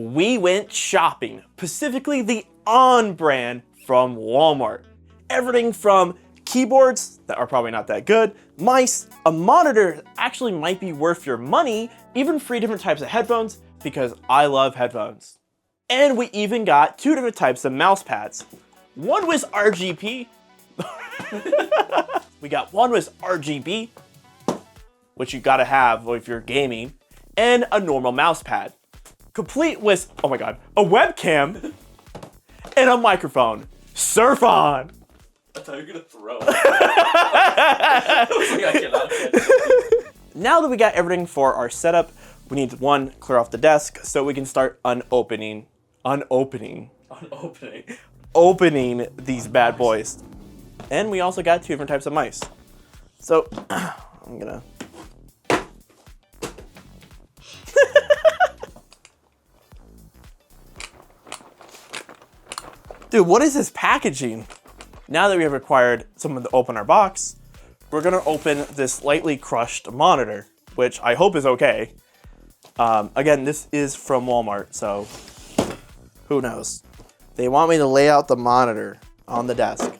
we went shopping, specifically the Onn brand from Walmart. Everything from keyboards that are probably not that good, mice, a monitor that actually might be worth your money, even 3 different types of headphones because I love headphones. And we even got 2 different types of mouse pads. One was RGB. We got one was RGB, which you gotta have if you're gaming, and a normal mouse pad. Complete with, oh my god, a webcam and a microphone. Surf on! I thought you were gonna throw it. I was like, I cannot catch it. Now that we got everything for our setup, we need to clear off the desk so we can start opening these bad boys. And we also got 2 different types of mice. So, I'm gonna... Dude, what is this packaging? Now that we have acquired someone to open our box, we're gonna open this lightly crushed monitor, which I hope is okay. Again, this is from Walmart, so who knows? They want me to lay out the monitor on the desk.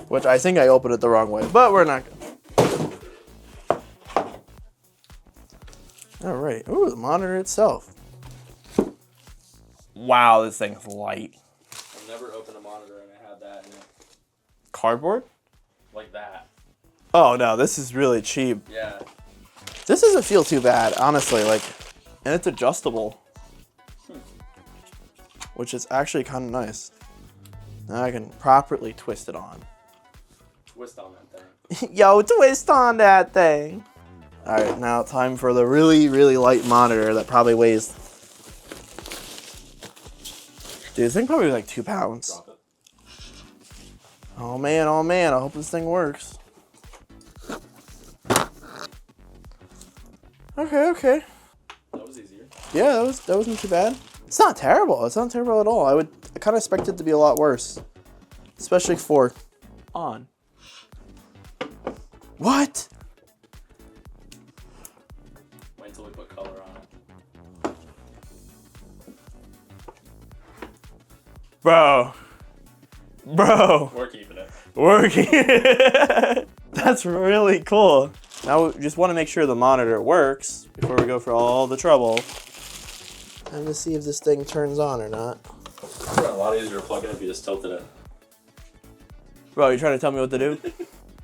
Which I think I opened it the wrong way, but we're not. All right, ooh, the monitor itself. Wow, this thing's light. I've never opened a monitor and it had that in it. Cardboard? Like that. Oh no, this is really cheap. Yeah. This doesn't feel too bad, honestly, and it's adjustable. Which is actually kind of nice. Now I can properly twist it on. Twist on that thing. Yo, twist on that thing. All right, now time for the really, really light monitor that probably weighs... Dude, this thing probably weighs like 2 pounds. Drop it. Oh man, I hope this thing works. Okay. That was easier. Yeah, that wasn't too bad. It's not terrible. It's not terrible at all. I kind of expect it to be a lot worse. Especially for Onn. What? Wait until we put color on it. Bro. We're keeping it. Working. That's really cool. Now we just want to make sure the monitor works before we go for all the trouble. And to see if this thing turns on or not. It's a lot easier to plug in if you just tilted it. Bro, you trying to tell me what to do?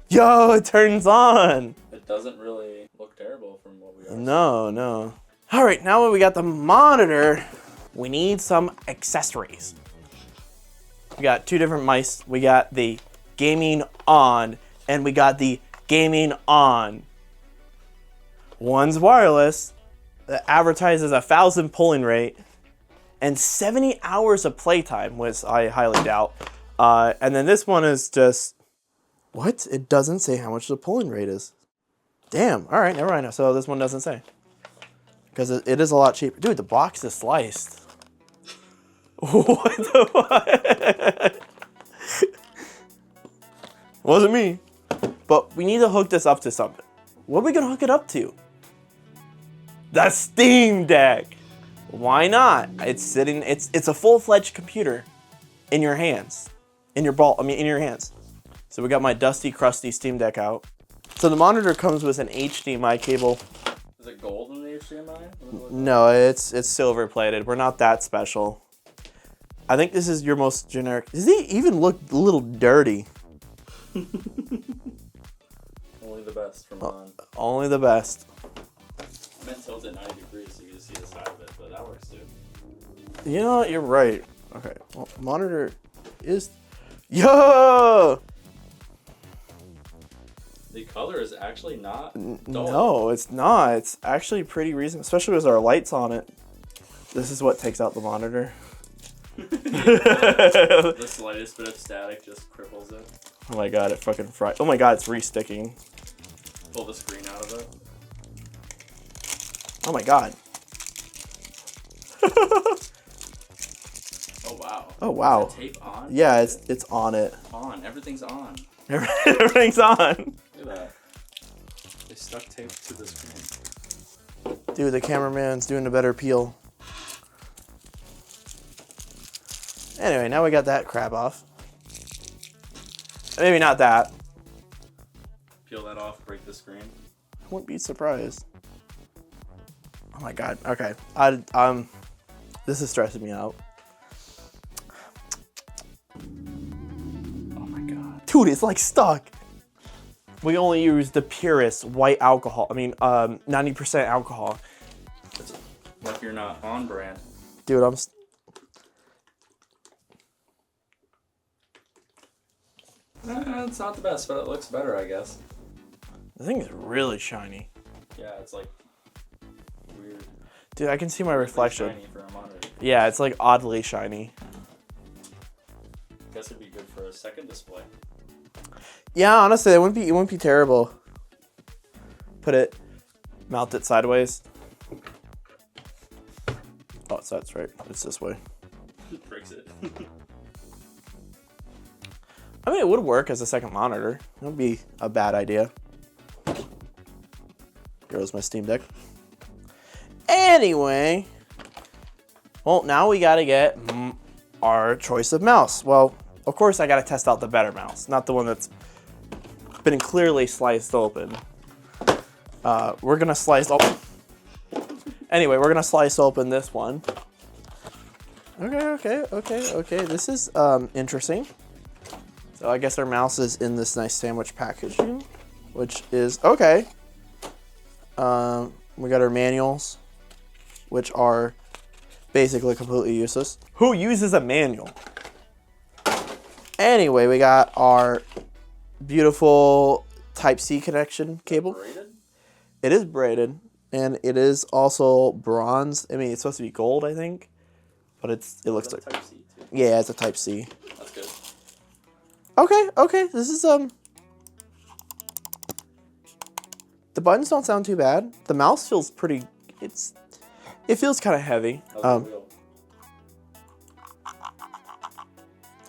Yo, it turns on. It doesn't really look terrible from what we are. No. All right, now that we got the monitor, we need some accessories. We got 2 different mice. We got the Gaming Onn, and we got the Gaming Onn. One's wireless, that advertises 1,000 polling rate, and 70 hours of playtime, which I highly doubt. And then this one is just, what? It doesn't say how much the polling rate is. Damn, all right, never mind. So this one doesn't say. Because it is a lot cheaper. Dude, the box is sliced. What the fuck? Wasn't me. But we need to hook this up to something. What are we gonna hook it up to? The Steam Deck. Why not? It's a full-fledged computer in your hands. In your hands. So we got my dusty, crusty Steam Deck out. So the monitor comes with an HDMI cable. Is it gold in the HDMI? No, it's silver plated. We're not that special. I think this is your most generic. Does he even look a little dirty? Only the best from Onn. Only the best. I meant tilt it 90 degrees so you can see the side of it, but that works too. You know what? You're right. Okay. Well, monitor is... Yo! The color is actually not dull. No, it's not. It's actually pretty reasonable, especially with our lights on it. This is what takes out the monitor. The slightest bit of static just cripples it. Oh my god, it fucking fried. Oh my god, it's re-sticking. Pull the screen out of it. Oh my god. Oh wow. Oh wow. Is that tape on? Yeah, it's on it. On. Everything's on. Everything's on. Look at that. They stuck tape to the screen. Dude, the cameraman's doing a better peel. Anyway, now we got that crap off. Maybe not that. Peel that off, break the screen. I wouldn't be surprised. Oh my god. Okay. This is stressing me out. Oh my god. Dude, it's like stuck. We only use the purest white alcohol. I mean, 90% alcohol. It's like you're not on brand. Dude, It's not the best, but it looks better, I guess. the thing is really shiny. Yeah, it's like weird. Dude, I can see my reflection. Shiny for a monitor. Yeah, it's like oddly shiny. Guess it'd be good for a second display. Yeah, honestly, it wouldn't be terrible. Mount it sideways. Oh, so that's right. It's this way. Breaks it. I mean, it would work as a second monitor. It wouldn't be a bad idea. Here goes my Steam Deck. Anyway, well, now we gotta get our choice of mouse. Well, of course, I gotta test out the better mouse, not the one that's been clearly sliced open. We're gonna slice open. Anyway, we're gonna slice open this one. Okay. This is interesting. So I guess our mouse is in this nice sandwich packaging, which is okay. We got our manuals, which are basically completely useless. Who uses a manual? Anyway, we got our beautiful Type-C connection cable. Braided? It is braided, and it is also bronze. I mean, it's supposed to be gold, I think, but it looks like Type-C too. Yeah, it's a Type-C. That's good. Okay. This is the buttons don't sound too bad. The mouse feels pretty. It feels kind of heavy.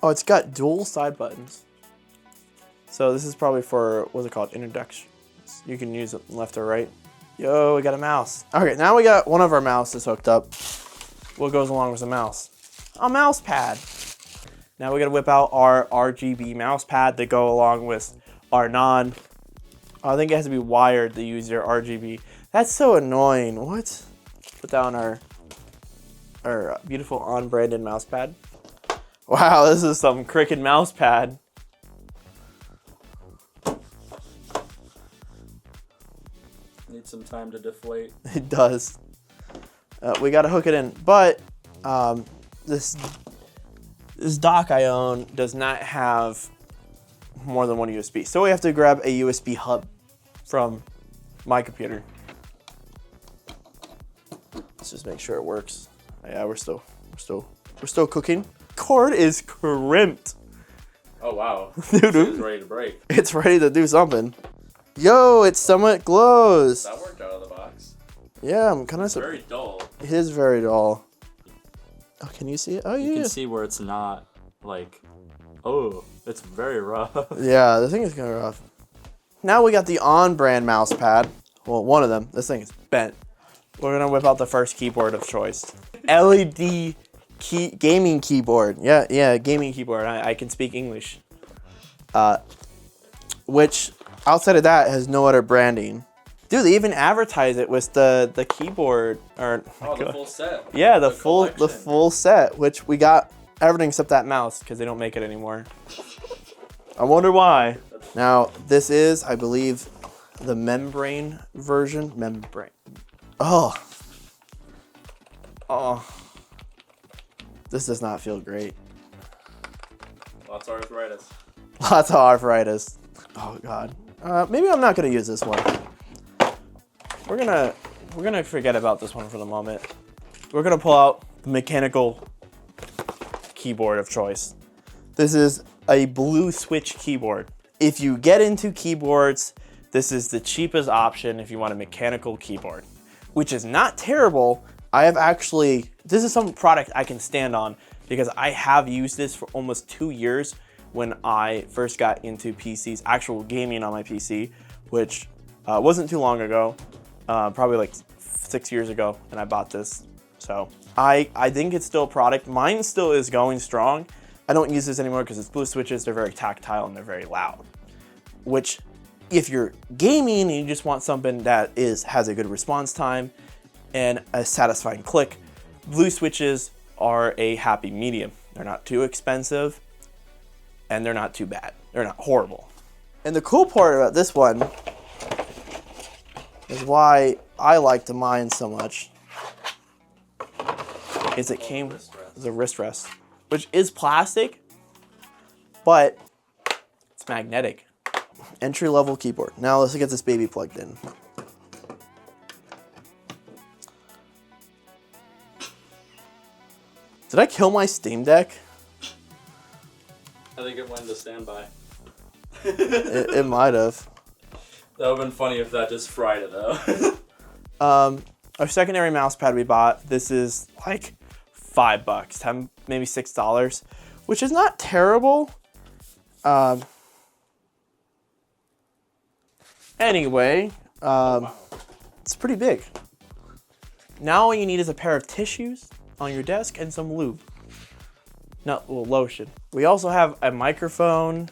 Oh, it's got dual side buttons. So this is probably for, what's it called, introduction. You can use it left or right. Yo, we got a mouse. Okay, now we got one of our mouses hooked up. What goes along with the mouse? A mouse pad. Now we gotta whip out our RGB mouse pad to go along with our I think it has to be wired to use your RGB. That's so annoying. What? Put down our beautiful Onn-branded mouse pad. Wow, this is some Cricut mouse pad. Need some time to deflate. It does. We gotta hook it in, but this dock I own does not have more than one USB, so we have to grab a USB hub from my computer. Let's just make sure it works. Yeah, we're still cooking. Cord is crimped. Oh wow. Dude, It's ready to break. it's ready to do something. Yo, it somewhat glows. That worked out of the box. Yeah, I'm kind of Very dull. It is very dull. Oh, can you see it? Oh, yeah. You can see where it's not like, oh, it's very rough. Yeah, the thing is kind of rough. Now we got the Onn brand mouse pad. Well, one of them. This thing is bent. We're gonna whip out the first keyboard of choice. LED gaming keyboard. Yeah, gaming keyboard. I can speak English. Which outside of that has no other branding. Dude, they even advertise it with the keyboard or the full set. yeah, the full collection. set, which we got everything except that mouse because they don't make it anymore. I wonder why. Now, this is, I believe, the membrane version. Membrane. Oh. This does not feel great. Lots of arthritis. Lots of arthritis. Oh god. Maybe I'm not gonna use this one. We're gonna forget about this one for the moment. We're gonna pull out the mechanical keyboard of choice. This is a blue switch keyboard. If you get into keyboards, this is the cheapest option if you want a mechanical keyboard, which is not terrible. I have actually, this is some product I can stand on because I have used this for almost 2 years when I first got into PCs, actual gaming on my PC, which wasn't too long ago, probably like 6 years ago, and I bought this. So I think it's still a product. Mine still is going strong. I don't use this anymore because it's blue switches. They're very tactile and they're very loud, which if you're gaming and you just want something that has a good response time and a satisfying click, blue switches are a happy medium. They're not too expensive and they're not too bad. They're not horrible. And the cool part about this one is why I like the mine so much is it came with a wrist rest, which is plastic, but it's magnetic. Entry-level keyboard. Now let's get this baby plugged in. Did I kill my Steam Deck? I think it went into standby. It might have. That would have been funny if that just fried it though. Our secondary mouse pad we bought, this is like $5, $10, maybe $6, which is not terrible. Anyway, it's pretty big. Now all you need is a pair of tissues on your desk and some lube. No, well, lotion. We also have a microphone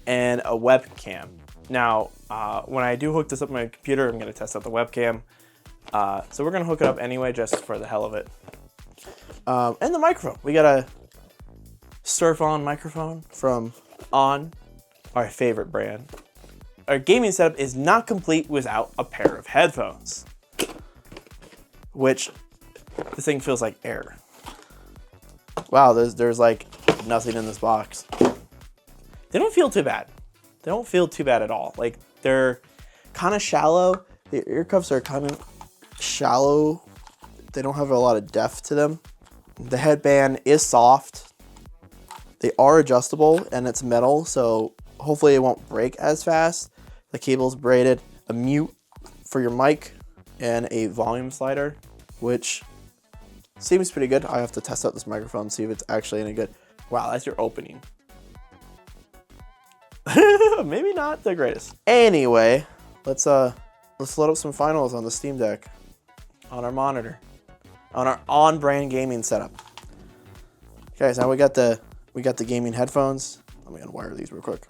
and a webcam. Now, when I do hook this up on my computer, I'm gonna test out the webcam. So we're gonna hook it up anyway, just for the hell of it. And the microphone. We got a Surf-On microphone from Onn, our favorite brand. Our gaming setup is not complete without a pair of headphones, which this thing feels like air. Wow, there's like nothing in this box. They don't feel too bad. They don't feel too bad at all. Like they're kind of shallow. The ear cuffs are kind of shallow. They don't have a lot of depth to them. The headband is soft. They are adjustable and it's metal, so hopefully it won't break as fast. The cable's braided, a mute for your mic, and a volume slider, which seems pretty good. I have to test out this microphone, see if it's actually any good. Wow, that's your opening. Maybe not the greatest. Anyway, let's load up some finals on the Steam Deck, on our monitor, on our Onn brand gaming setup. Okay, so now we got the gaming headphones. I'm gonna wire these real quick.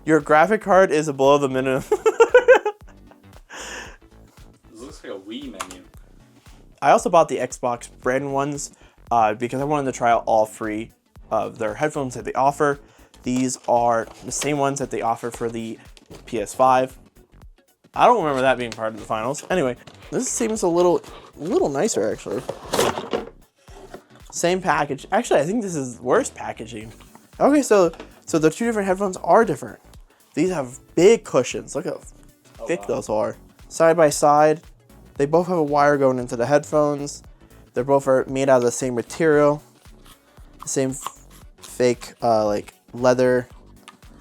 Your graphic card is below the minimum. This looks like a Wii menu. I also bought the Xbox brand ones because I wanted to try out all 3 of their headphones that they offer. These are the same ones that they offer for the PS5. I don't remember that being part of the finals. Anyway, this seems a little nicer actually. Same package. Actually, I think this is worse packaging. Okay, so the 2 different headphones are different. These have big cushions. Look how thick those are. Side by side, they both have a wire going into the headphones. They both are made out of the same material, same fake like leather.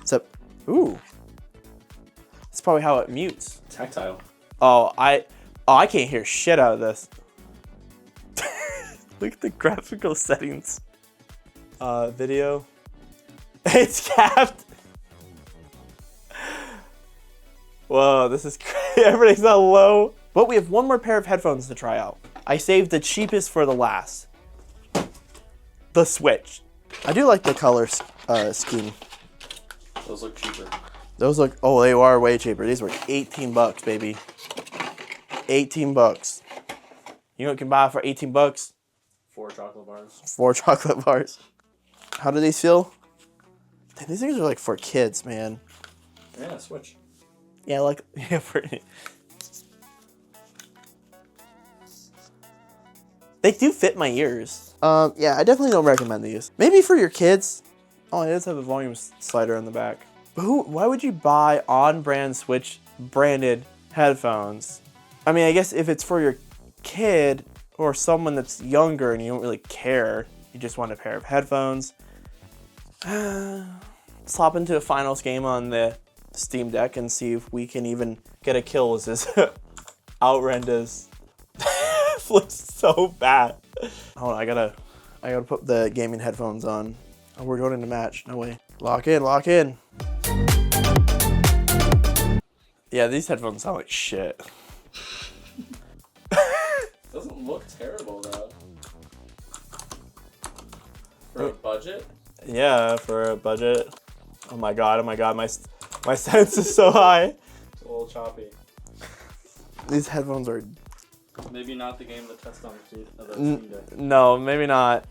Except, ooh, that's probably how it mutes. Tactile. Oh, I can't hear shit out of this. Look at the graphical settings. Video. It's capped. Whoa, this is crazy. Everything's on low. But we have one more pair of headphones to try out. I saved the cheapest for the last. The Switch. I do like the color scheme. Those look cheaper. Those look, oh, they are way cheaper. These were $18, baby. $18. You know what you can buy for $18? 4 chocolate bars. 4 chocolate bars. How do these feel? Damn, these things are like for kids, man. Yeah, Switch. Yeah, like, yeah, they do fit my ears. Yeah, I definitely don't recommend these. Maybe for your kids. Oh, it does have a volume slider on the back. But why would you buy on-brand Switch branded headphones? I mean, I guess if it's for your kid or someone that's younger and you don't really care, you just want a pair of headphones. Let's hop into a finals game on the Steam Deck and see if we can even get a kill with this outrageous. Looks so bad. Hold on, I gotta I gotta put the gaming headphones on. Oh, we're going into match. No way. Lock in, lock in. Yeah, these headphones sound like shit. Doesn't look terrible though. For a budget? Yeah, for a budget. Oh my god, my sense is so high. It's a little choppy. These headphones are... Maybe not the game to test on the Steam Deck. No, maybe not.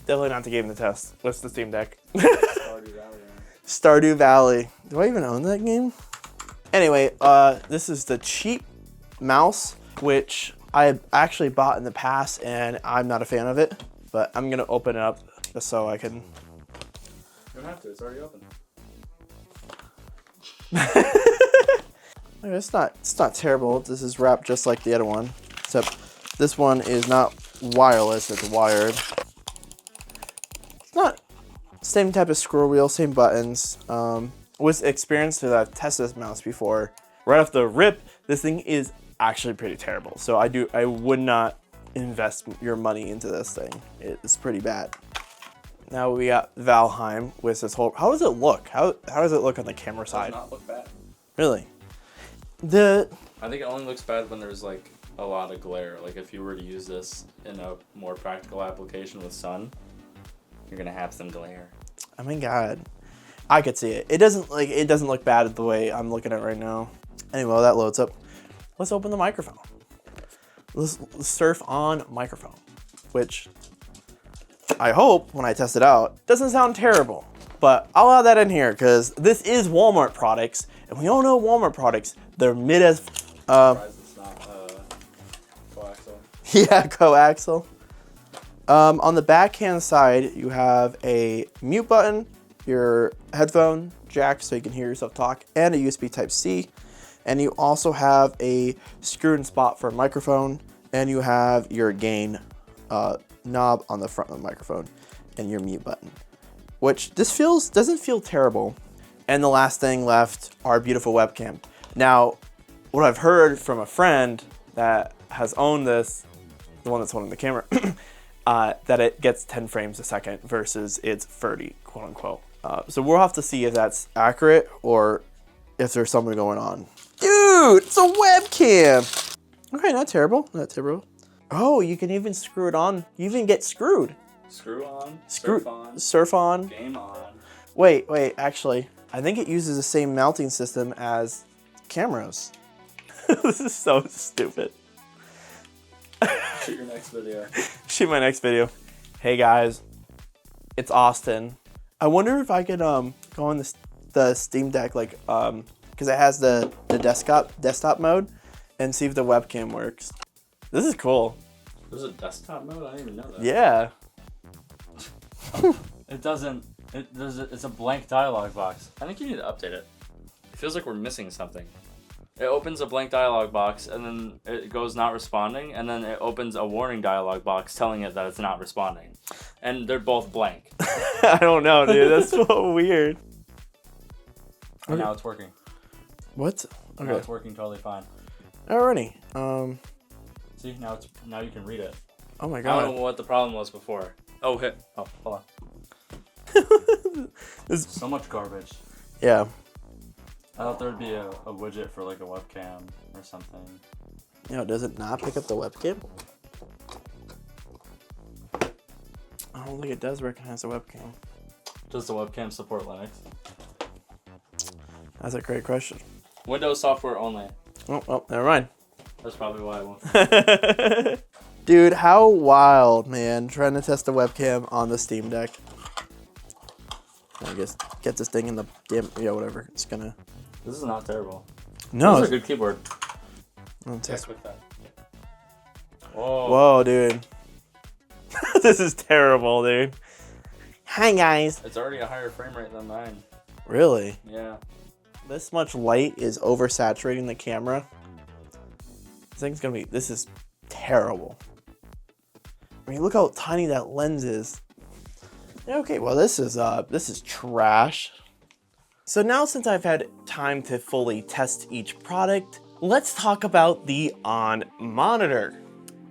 Definitely not the game to test. What's the Steam Deck? Stardew Valley. Stardew Valley. Do I even own that game? Anyway, this is the cheap mouse, which I actually bought in the past, and I'm not a fan of it. But I'm gonna open it up just so I can... You don't have to, it's already open. It's not terrible. This is wrapped just like the other one, except this one is not wireless, it's wired. It's not same type of scroll wheel, same buttons. With experience that I've tested this mouse before, right off the rip, this thing is actually pretty terrible. So I would not invest your money into this thing. It's pretty bad. Now we got Valheim with this whole, how does it look? How does it look on the camera side? It does not look bad. Really? I think it only looks bad when there's like a lot of glare. Like if you were to use this in a more practical application with sun, you're gonna have some glare. Oh my god. I could see it. It doesn't look bad the way I'm looking at it right now. Anyway, while that loads up, let's open the microphone. Let's surf on microphone, which I hope when I test it out doesn't sound terrible. But I'll add that in here because this is Walmart products, and we all know Walmart products. They're mid as Surprised it's not coaxial. Yeah, coaxial. On the backhand side, you have a mute button, your headphone jack so you can hear yourself talk, and a USB Type-C. And you also have a screw-in spot for a microphone, and you have your gain knob on the front of the microphone, and your mute button. Which doesn't feel terrible. And the last thing left, our beautiful webcam. Now, what I've heard from a friend that has owned this, the one that's holding the camera, that it gets 10 frames a second versus its 30, quote unquote. So we'll have to see if that's accurate or if there's something going on. Dude, it's a webcam. Okay, not terrible, not terrible. Oh, you can even screw it on. You even get screwed. Screw on, surf on. Game on. Wait, actually, I think it uses the same mounting system as cameras. This is so stupid. Shoot your next video. Shoot my next video. Hey guys, it's Austin. I wonder if I could go on the Steam Deck, like because it has the desktop mode, and see if the webcam works. This is cool. There's a desktop mode? I didn't even know that. Yeah. It doesn't. It's a blank dialog box. I think you need to update it. It feels like we're missing something. It opens a blank dialog box and then it goes not responding, and then it opens a warning dialog box telling it that it's not responding. And they're both blank. I don't know, dude. That's so weird. And now it's working. What? Okay. Now it's working totally fine. Alrighty. See, now you can read it. Oh my I god. don't know what the problem was before. Oh, hold on. So much garbage. Yeah. I thought there'd be a widget for like a webcam or something. You know, does it not pick up the webcam? I don't think it does recognize the webcam. Does the webcam support Linux? That's a great question. Windows software only. Oh, never mind. That's probably why it won't. Dude, how wild, man. Trying to test the webcam on the Steam Deck. I guess get this thing in the damn, yeah, whatever. It's gonna. This is not terrible. No. This is a good keyboard. Test with that. Whoa. Whoa, dude. This is terrible, dude. Hi, guys. It's already a higher frame rate than mine. Really? Yeah. This much light is oversaturating the camera. This is terrible. I mean, look how tiny that lens is. Okay, well, this is trash. So now, since I've had time to fully test each product, let's talk about the Onn monitor.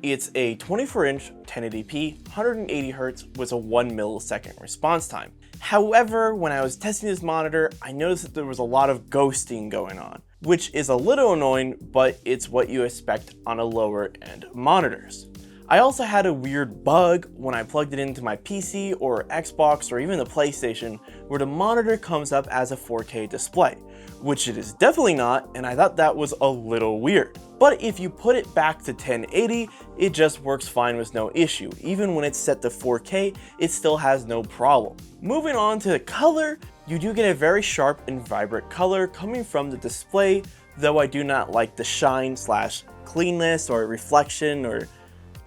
It's a 24-inch 1080p, 180Hz with a 1 millisecond response time. However, when I was testing this monitor, I noticed that there was a lot of ghosting going on, which is a little annoying, but it's what you expect on a lower end monitors. I also had a weird bug when I plugged it into my PC or Xbox or even the PlayStation, where the monitor comes up as a 4K display, which it is definitely not, and I thought that was a little weird. But if you put it back to 1080, it just works fine with no issue. Even when it's set to 4K, it still has no problem. Moving on to the color, you do get a very sharp and vibrant color coming from the display, though I do not like the shine / cleanness or reflection or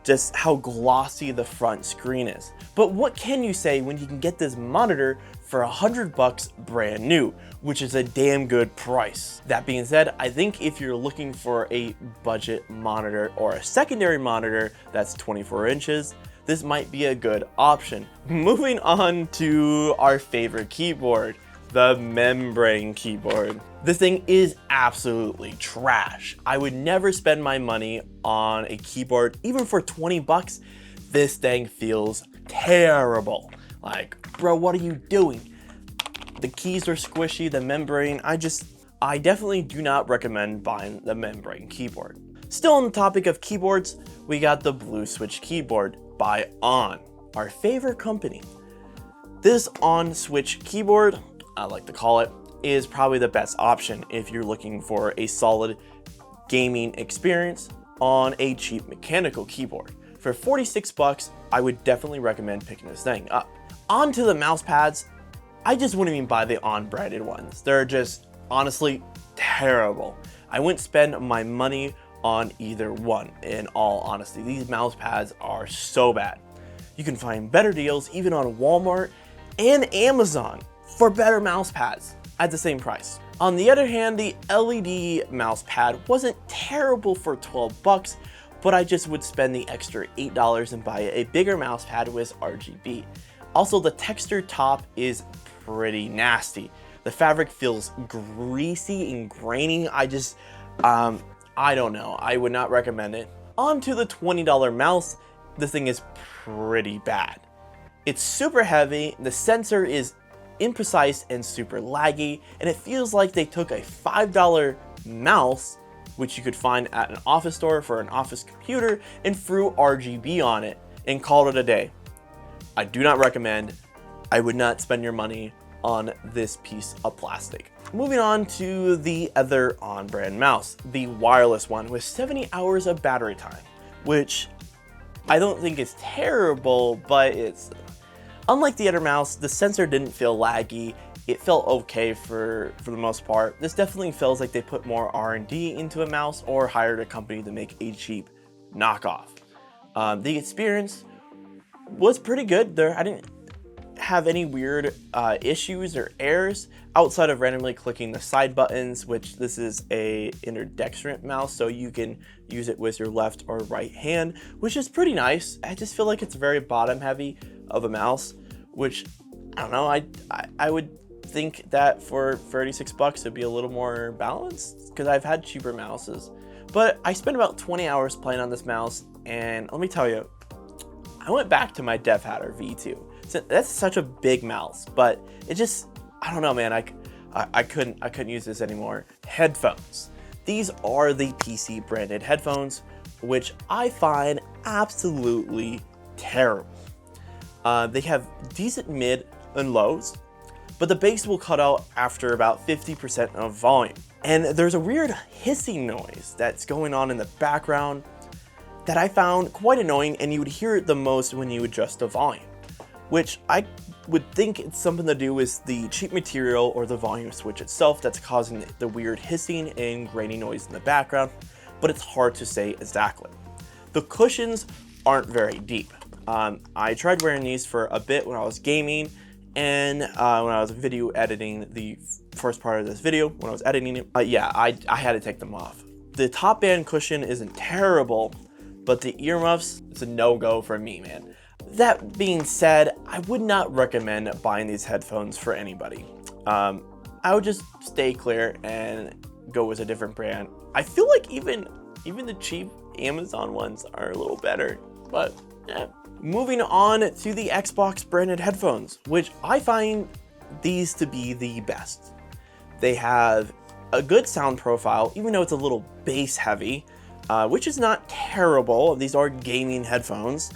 just how glossy the front screen is. But what can you say when you can get this monitor for $100 brand new, which is a damn good price. That being said, I think if you're looking for a budget monitor or a secondary monitor that's 24 inches, this might be a good option. Moving on to our favorite keyboard, the membrane keyboard. This thing is absolutely trash. I would never spend my money on a keyboard, even for 20 bucks. This thing feels terrible. Like, bro, what are you doing? The keys are squishy, the membrane, I definitely do not recommend buying the membrane keyboard. Still on the topic of keyboards, we got the Blue Switch keyboard by Onn, our favorite company. This Onn Switch keyboard, I like to call it, is probably the best option if you're looking for a solid gaming experience on a cheap mechanical keyboard. For 46 bucks, I would definitely recommend picking this thing up. On to the mouse pads, I just wouldn't even buy the Onn-branded ones. They're just honestly terrible. I wouldn't spend my money on either one, in all honesty. These mouse pads are so bad. You can find better deals even on Walmart and Amazon for better mouse pads at the same price. On the other hand, the LED mouse pad wasn't terrible for 12 bucks, but I just would spend the extra $8 and buy a bigger mouse pad with RGB. Also, the texture top is pretty nasty. The fabric feels greasy and grainy. I don't know. I would not recommend it. On to the $20 mouse. This thing is pretty bad. It's super heavy. The sensor is imprecise and super laggy, and it feels like they took a $5 mouse, which you could find at an office store for an office computer, and threw RGB on it and called it a day. I do not recommend. I would not spend your money on this piece of plastic. Moving on to the other Onn brand mouse, the wireless one with 70 hours of battery time, which I don't think is terrible, but it's unlike the other mouse. The sensor didn't feel laggy. It felt okay for the most part. This definitely feels like they put more R&D into a mouse or hired a company to make a cheap knockoff. The experience was pretty good. I didn't have any weird issues or errors outside of randomly clicking the side buttons, which this is a ambidextrous mouse, so you can use it with your left or right hand, which is pretty nice. I just feel like it's very bottom heavy of a mouse, which I don't know. I would think that for 36 bucks it'd be a little more balanced, because I've had cheaper mouses. But I spent about 20 hours playing on this mouse, and let me tell you, I went back to my deathadder V2. So that's such a big mouse, but it just, I don't know, man. I couldn't use this anymore. Headphones. These are the PC branded headphones, which I find absolutely terrible. They have decent mid and lows, but the bass will cut out after about 50% of volume. And there's a weird hissing noise that's going on in the background that I found quite annoying, and you would hear it the most when you adjust the volume, which I would think it's something to do with the cheap material or the volume switch itself that's causing the weird hissing and grainy noise in the background, but it's hard to say exactly. The cushions aren't very deep. I tried wearing these for a bit when I was gaming, and when I was video editing the first part of this video, when I was editing it, yeah, I had to take them off. The top band cushion isn't terrible, but the earmuffs, it's a no-go for me, man. That being said, I would not recommend buying these headphones for anybody. I would just stay clear and go with a different brand. I feel like even the cheap Amazon ones are a little better, but yeah. Moving on to the Xbox branded headphones, which I find these to be the best. They have a good sound profile, even though it's a little bass heavy, which is not terrible. These are gaming headphones.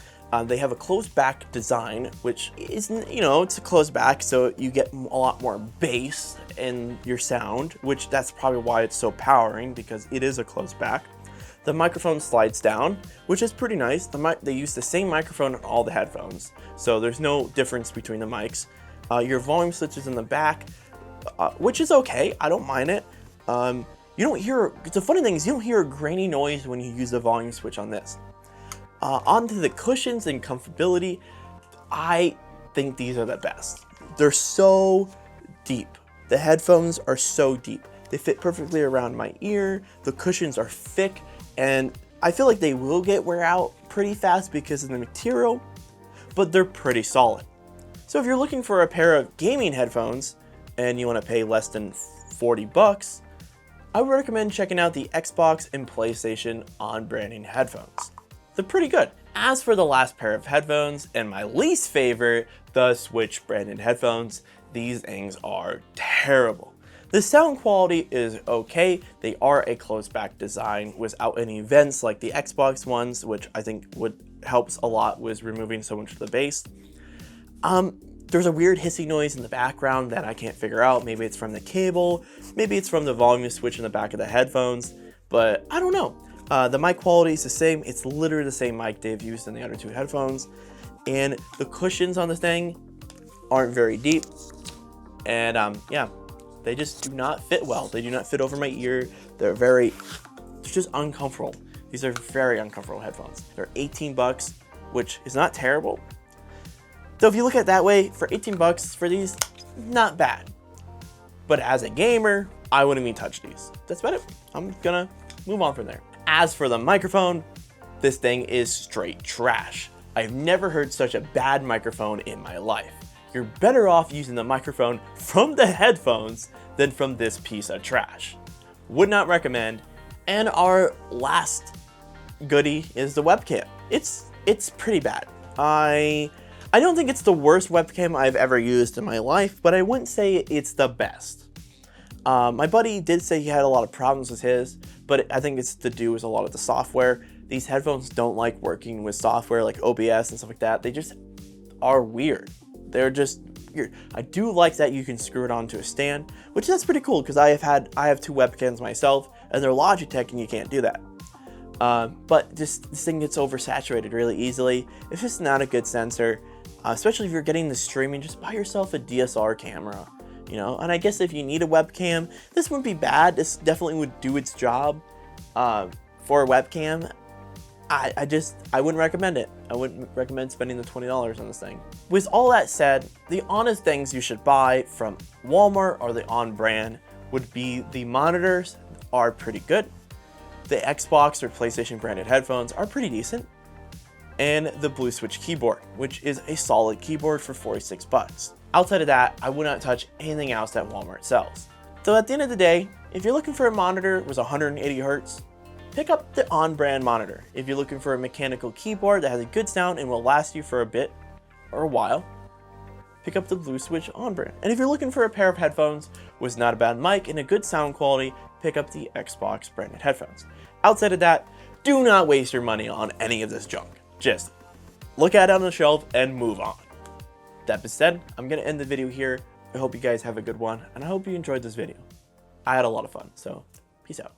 They have a closed back design, which isn't, it's a closed back, so you get a lot more bass in your sound, which that's probably why it's so powering, because it is a closed back. The microphone slides down, which is pretty nice. They use the same microphone on all the headphones, so there's no difference between the mics. Your volume switch is in the back, which is okay. I don't mind it. You don't hear, the funny thing is you don't hear a grainy noise when you use the volume switch on this. Onto the cushions and comfortability, I think these are the best. They're so deep. The headphones are so deep. They fit perfectly around my ear. The cushions are thick, and I feel like they will get wear out pretty fast because of the material, but they're pretty solid. So if you're looking for a pair of gaming headphones and you want to pay less than 40 bucks, I would recommend checking out the Xbox and PlayStation Onn branding headphones. They're pretty good. As for the last pair of headphones, and my least favorite, the Switch branded headphones, these things are terrible. The sound quality is okay. They are a closed back design without any vents like the Xbox ones, which I think helps a lot with removing so much of the bass. There's a weird hissing noise in the background that I can't figure out. Maybe it's from the cable, maybe it's from the volume switch in the back of the headphones, but I don't know. The mic quality is the same. It's literally the same mic they've used in the other two headphones. And the cushions on the thing aren't very deep. And yeah, they just do not fit well. They do not fit over my ear. They're just uncomfortable. These are very uncomfortable headphones. They're 18 bucks, which is not terrible. So if you look at it that way, for 18 bucks for these, not bad. But as a gamer, I wouldn't even touch these. That's about it. I'm gonna move on from there. As for the microphone, this thing is straight trash. I've never heard such a bad microphone in my life. You're better off using the microphone from the headphones than from this piece of trash. Would not recommend. And our last goodie is the webcam. It's pretty bad. I don't think it's the worst webcam I've ever used in my life, but I wouldn't say it's the best. My buddy did say he had a lot of problems with his, but I think it's to do with a lot of the software. These headphones don't like working with software like OBS and stuff like that. They just are weird. They're just weird. I do like that you can screw it onto a stand, which that's pretty cool because I have two webcams myself and they're Logitech and you can't do that. But this thing gets oversaturated really easily. It's just not a good sensor, especially if you're getting the streaming. Just buy yourself a DSLR camera, and I guess if you need a webcam, this wouldn't be bad. This definitely would do its job for a webcam. I wouldn't recommend it. I wouldn't recommend spending the $20 on this thing. With all that said, the honest things you should buy from Walmart or the Onn brand would be the monitors are pretty good. The Xbox or PlayStation branded headphones are pretty decent. And the Blue Switch keyboard, which is a solid keyboard for 46 bucks. Outside of that, I would not touch anything else that Walmart sells. So at the end of the day, if you're looking for a monitor with 180 Hz, pick up the Onn brand monitor. If you're looking for a mechanical keyboard that has a good sound and will last you for a bit or a while, pick up the Blue Switch Onn brand. And if you're looking for a pair of headphones with not a bad mic and a good sound quality, pick up the Xbox branded headphones. Outside of that, do not waste your money on any of this junk. Just look at it on the shelf and move on. That being said, I'm gonna end the video here. I hope you guys have a good one, and I hope you enjoyed this video. I had a lot of fun, so peace out.